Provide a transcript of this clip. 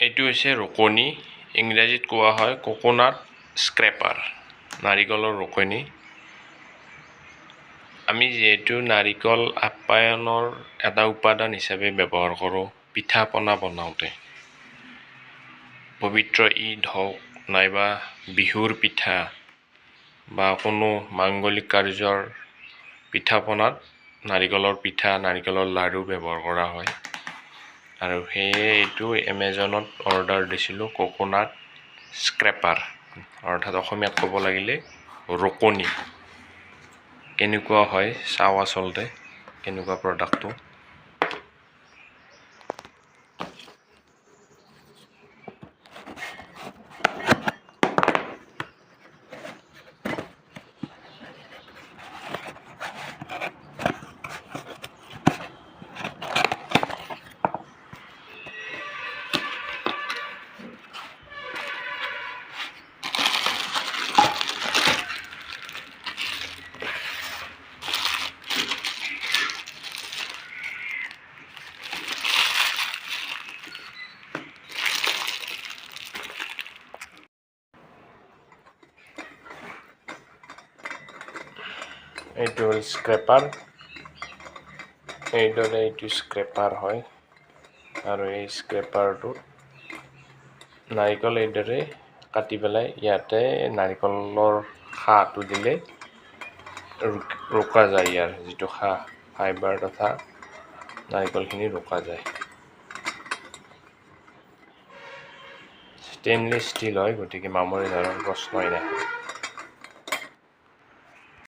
এইটো হৈছে ৰুকনি, ইংৰাজীত কোৱা হয় কোকোনাট স্ক্ৰেপাৰ, নাৰিকলৰ ৰুকনি। আমি যিহেতু নাৰিকল আপ্যায়নৰ এটা উপাদান হিচাপে ব্যৱহাৰ কৰোঁ পিঠা পনা বনাওঁতে, পবিত্ৰ ঈদ হওক নাইবা বিহুৰ পিঠা বা কোনো মাংগলিক কাৰ্যৰ পিঠা পনাত নাৰিকলৰ পিঠা, নাৰিকলৰ লাড়ু ব্যৱহাৰ কৰা হয়। আৰু সেয়ে এইটো এমেজনত অৰ্ডাৰ দিছিলোঁ, কোকোনাট স্ক্ৰেপাৰ, অৰ্থাৎ অসমীয়াত ক'ব লাগিলে ৰুকনি। কেনেকুৱা হয় চাওঁ আচলতে, কেনেকুৱা প্ৰডাক্টটো। এইটো হ'ল স্ক্ৰেপাৰ, এইদৰে এইটো স্ক্ৰেপাৰ হয়। আৰু এই স্ক্ৰেপাৰটোত নাৰিকল এইদৰে কাটি পেলাই ইয়াতে নাৰিকলৰ খাহটো দিলে ৰুকা যায়, ইয়াৰ যিটো ফাইবাৰ তথা নাৰিকলখিনি ৰুকা যায়। ষ্টেইনলেছ ষ্টীল হয়, গতিকে মামৰি ধৰাৰ প্ৰশ্নই নাই।